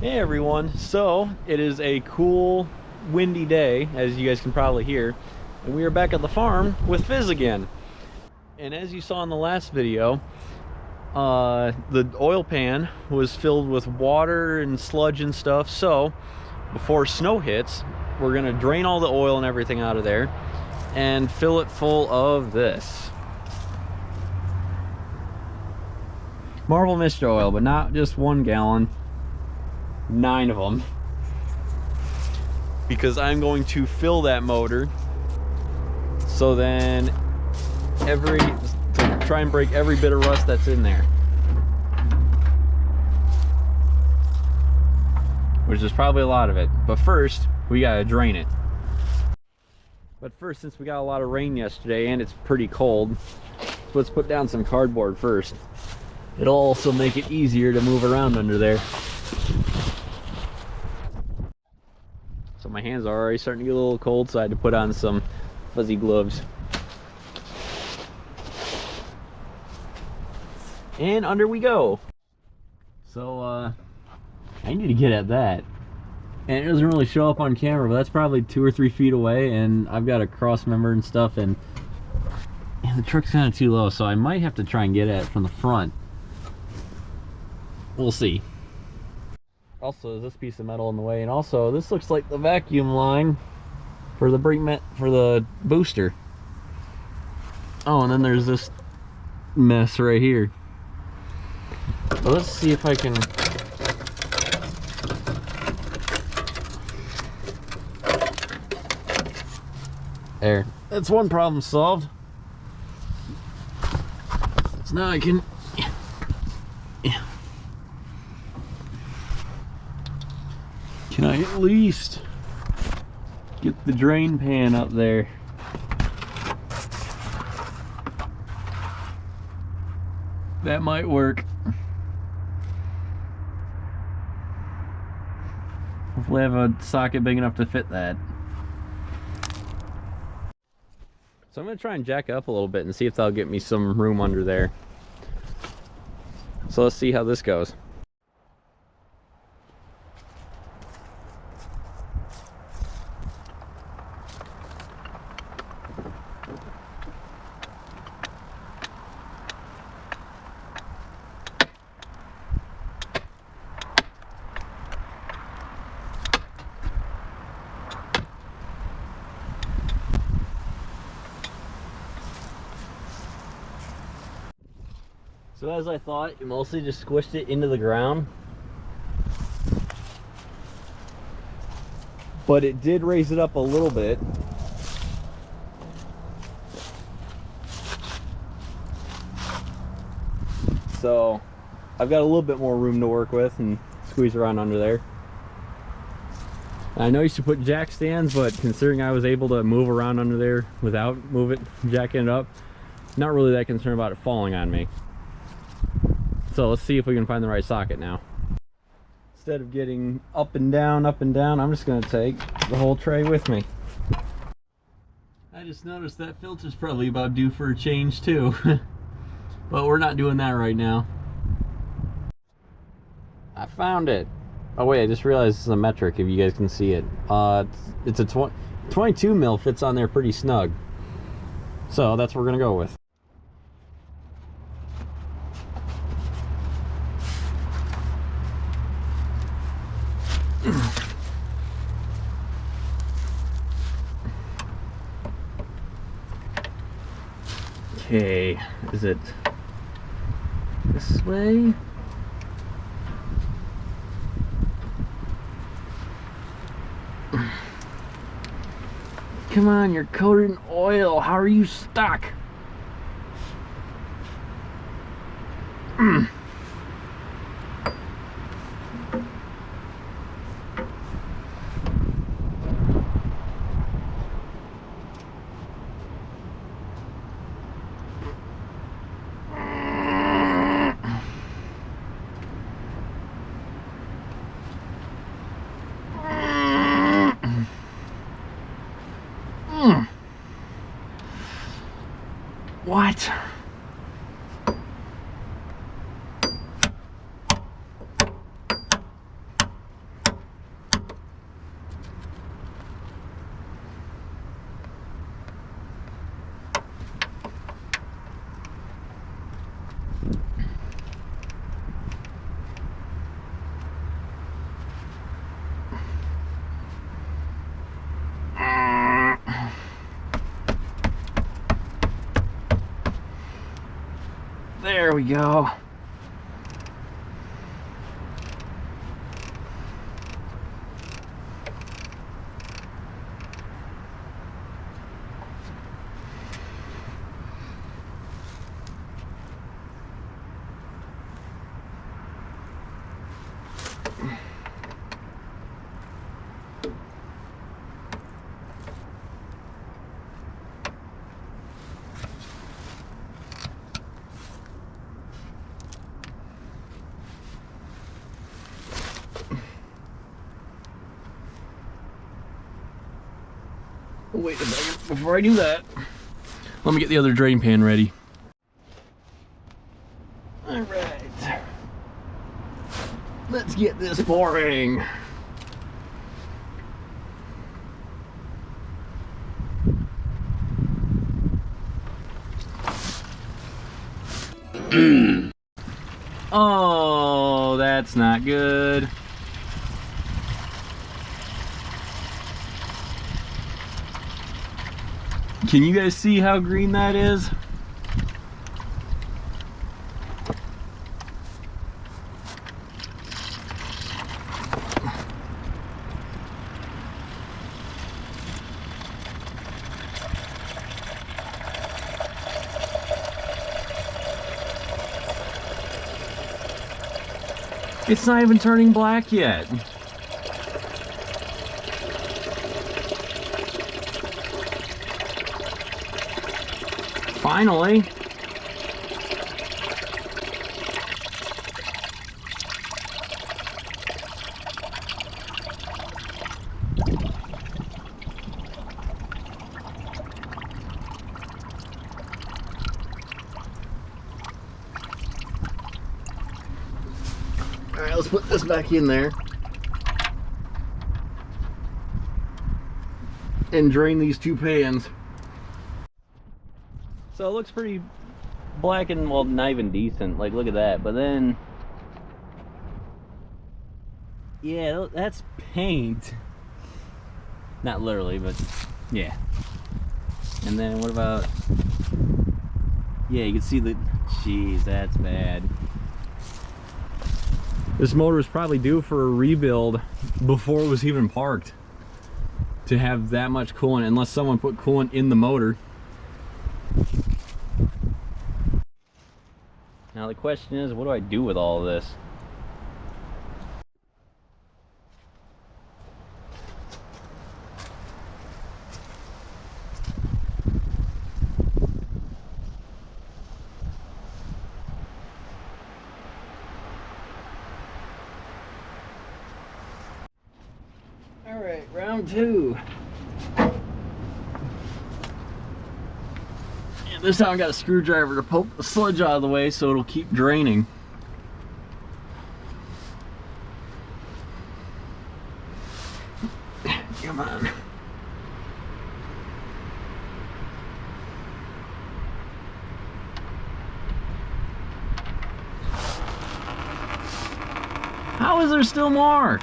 Hey everyone, so it is a cool windy day, as you guys can probably hear, and we are back at the farm with Fizz again. And as you saw in the last video, the oil pan was filled with water and sludge and stuff, so before snow hits, we're gonna drain all the oil and everything out of there and fill it full of this Marvel Mist oil, but not just 1 gallon. 9 of them, because I'm going to fill that motor so then to try and break every bit of rust that's in there, which is probably a lot of it. But first we gotta drain it. But first, since we got a lot of rain yesterday and it's pretty cold, let's put down some cardboard first. It'll also make it easier to move around under there. So my hands are already starting to get a little cold, so I had to put on some fuzzy gloves. And under we go. So I need to get at that. And it doesn't really show up on camera, but that's probably 2 or 3 feet away, and I've got a cross member and stuff, and the truck's kind of too low, so I might have to try and get at it from the front. We'll see. Also, this piece of metal in the way, and also this looks like the vacuum line for the booster. Oh, and then there's this mess right here. Well, let's see if I can. There. That's one problem solved. So now I can. Can I at least get the drain pan up there? That might work. Hopefully I have a socket big enough to fit that. So I'm going to try and jack it up a little bit and see if that'll get me some room under there. So let's see how this goes. So as I thought, it mostly just squished it into the ground. But it did raise it up a little bit. So I've got a little bit more room to work with and squeeze around under there. I know you used to put jack stands, but considering I was able to move around under there without jacking it up, not really that concerned about it falling on me. So let's see if we can find the right socket now. Instead of getting up and down, I'm just going to take the whole tray with me. I just noticed that filter's probably about due for a change too. But we're not doing that right now. I found it. Oh wait, I just realized this is a metric, if you guys can see it. It's a 22 mil, fits on there pretty snug. So that's what we're going to go with. Okay, is it this way? Come on, you're coated in oil. How are you stuck? What? we go. Wait a second, before I do that, let me get the other drain pan ready. All right, let's get this pouring. Oh, that's not good. Can you guys see how green that is? It's not even turning black yet. Finally. All right, let's put this back in there and drain these two pans. So it looks pretty black and, well, not even decent. Like, look at that. But then, yeah, that's paint. Not literally, but yeah. And then what about, yeah, you can see the, jeez, that's bad. This motor was probably due for a rebuild before it was even parked to have that much coolant, unless someone put coolant in the motor. Now the question is, what do I do with all of this? All right, round two. This time I got a screwdriver to poke the sludge out of the way so it'll keep draining. Come on. How is there still more?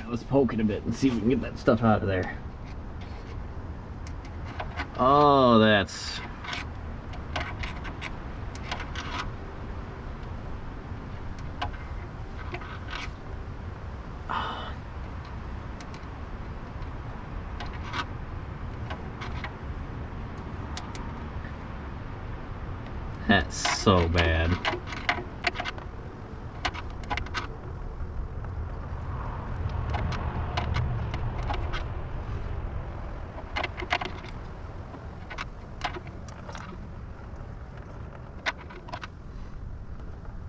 Let's poke it a bit and see if we can get that stuff out of there. Oh, that's... That's so bad.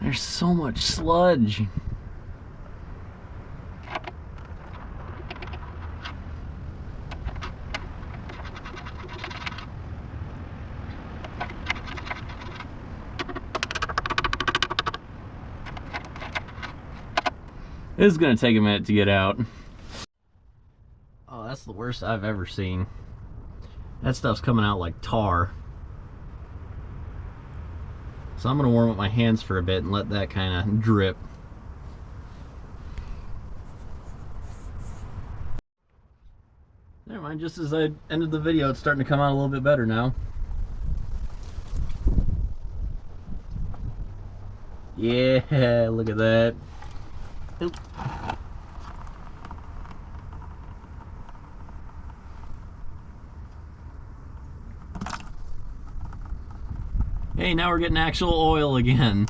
There's so much sludge. This is gonna take a minute to get out. Oh, That's the worst I've ever seen. That stuff's coming out like tar. So I'm gonna warm up my hands for a bit and let that kind of drip. Never mind, just as I ended the video, it's starting to come out a little bit better now. Yeah, look at that. Oop. Hey, now we're getting actual oil again.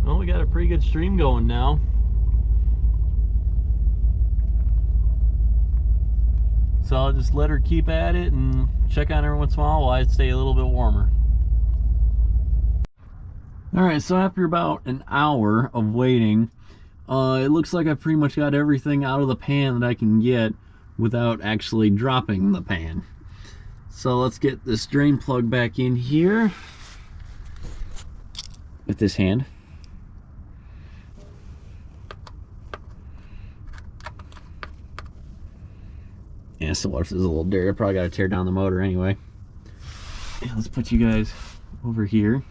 Well, we got a pretty good stream going now. So I'll just let her keep at it and check on her every once in a while I stay a little bit warmer. Alright, so after about an hour of waiting, it looks like I've pretty much got everything out of the pan that I can get without actually dropping the pan. So let's get this drain plug back in here with this hand. Yeah, so what if there's a little dirty? I probably got to tear down the motor anyway. Yeah, let's put you guys over here.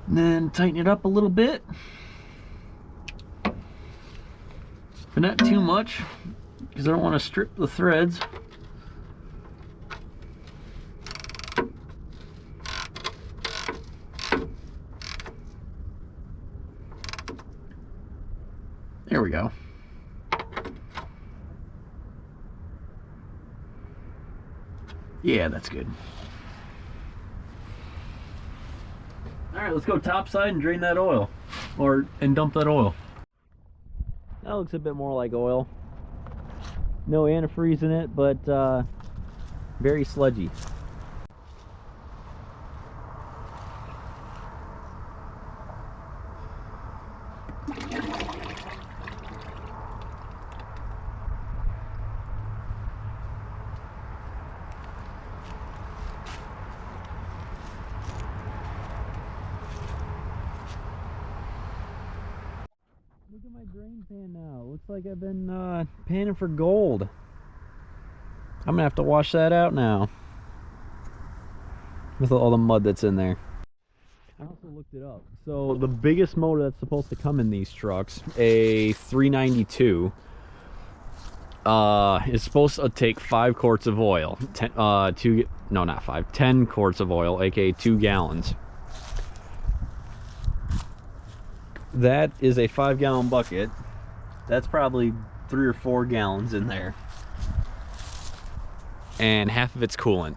And then tighten it up a little bit, but not too much because I don't want to strip the threads. There we go. Yeah, that's good. Alright, let's go topside and drain that oil. And dump that oil. That looks a bit more like oil. No antifreeze in it, but very sludgy. Look at my drain pan now. It looks like I've been panning for gold. I'm gonna have to wash that out now with all the mud that's in there. I also looked it up. So the biggest motor that's supposed to come in these trucks, a 392, is supposed to take 5 quarts of oil. 10 quarts of oil, aka 2 gallons. That is a 5-gallon bucket. That's probably 3 or 4 gallons in there. And half of it's coolant.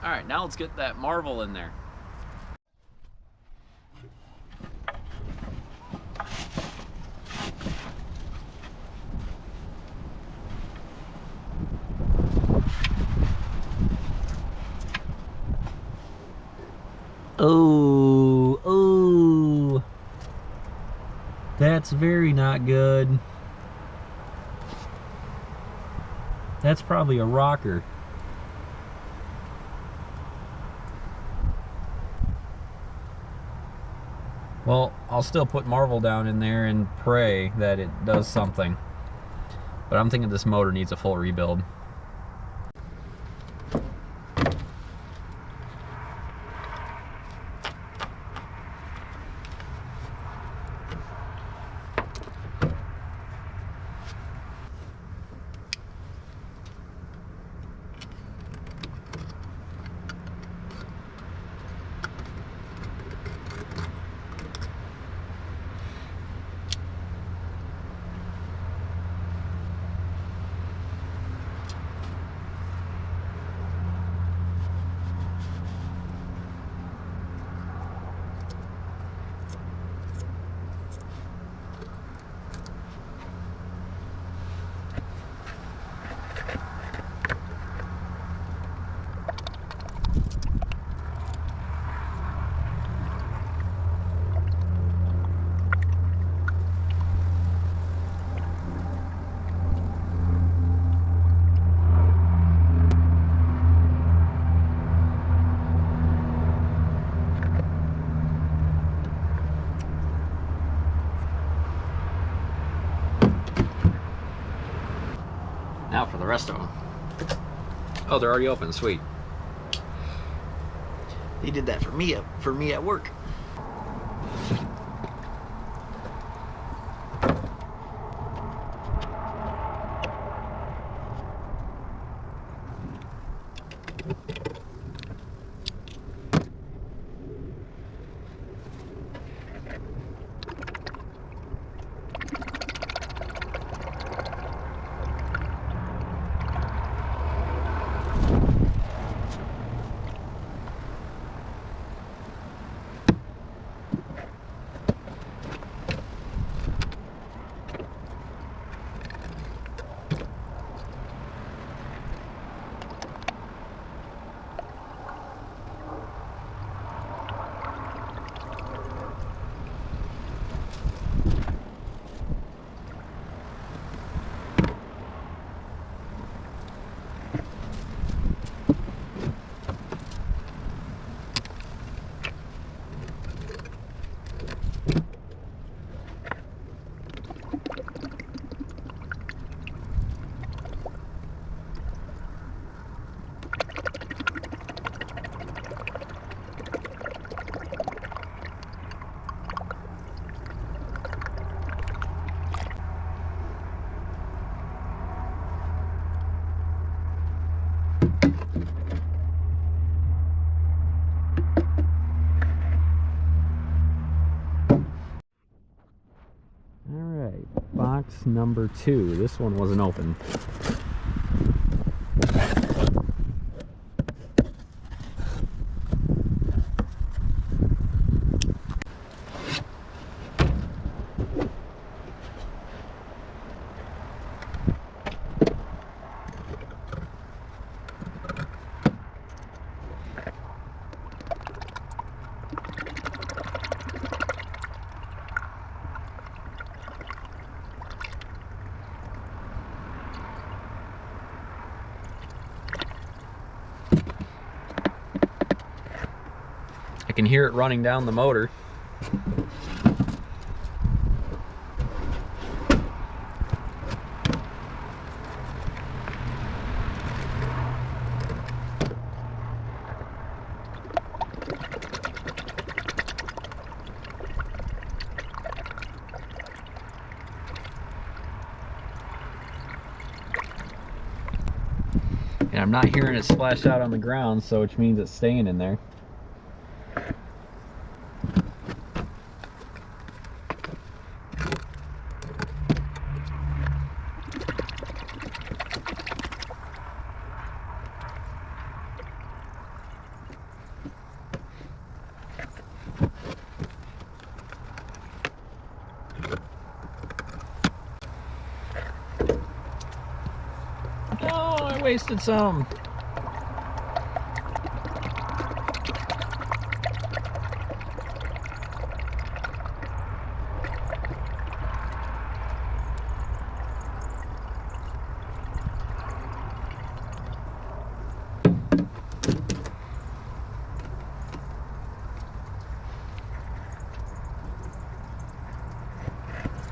All right, now let's get that marble in there. Oh, that's very not good. That's probably a rocker. Well, I'll still put marble down in there and pray that it does something. But I'm thinking this motor needs a full rebuild. rest of them. Oh, they're already open. Sweet. He did that for me at work. Box number 2. This one wasn't open. I can hear it running down the motor. And I'm not hearing it splash out on the ground, so which means it's staying in there. Oh, I wasted some.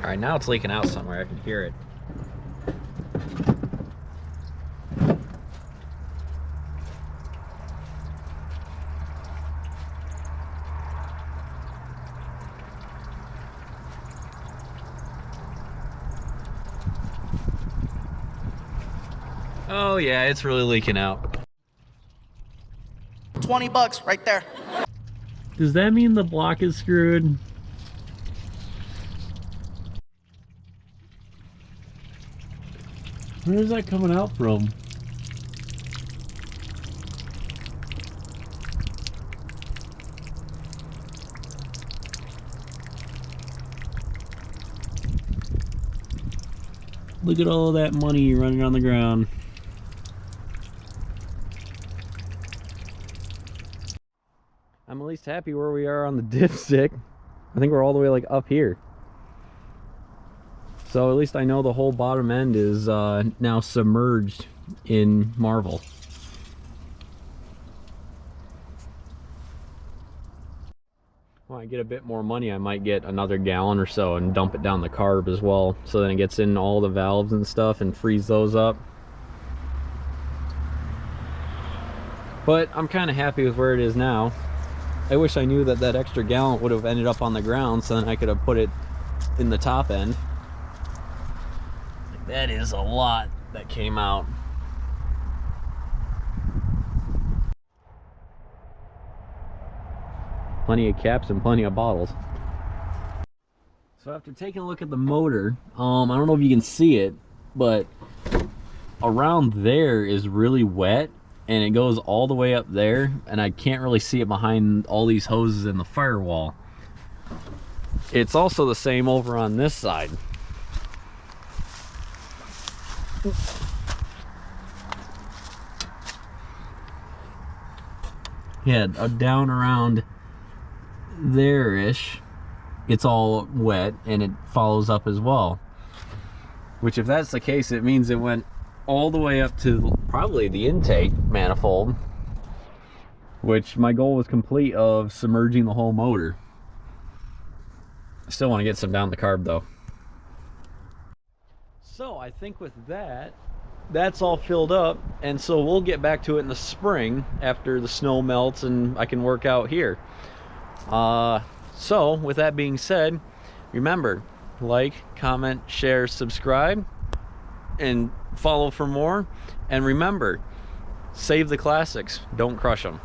All right, now it's leaking out somewhere. I can hear it. Oh yeah, it's really leaking out. 20 bucks right there. Does that mean the block is screwed? Where is that coming out from? Look at all that money running on the ground. I'm at least happy where we are on the dipstick. I think we're all the way like up here. So at least I know the whole bottom end is now submerged in marble. When I get a bit more money, I might get another gallon or so and dump it down the carb as well. So then it gets in all the valves and stuff and freeze those up. But I'm kind of happy with where it is now. I wish I knew that that extra gallon would have ended up on the ground, so then I could have put it in the top end. That is a lot that came out. Plenty of caps and plenty of bottles. So after taking a look at the motor, I don't know if you can see it, but around there is really wet, and it goes all the way up there, and I can't really see it behind all these hoses in the firewall. It's also the same over on this side. Yeah, down around there-ish, it's all wet and it follows up as well. Which, if that's the case, it means it went all the way up to probably the intake manifold, which my goal was complete of submerging the whole motor. I still want to get some down the carb though. So I think with that, that's all filled up, and so we'll get back to it in the spring after the snow melts and I can work out here. So with that being said, remember, like, comment, share, subscribe, and follow for more. And remember, save the classics, don't crush them.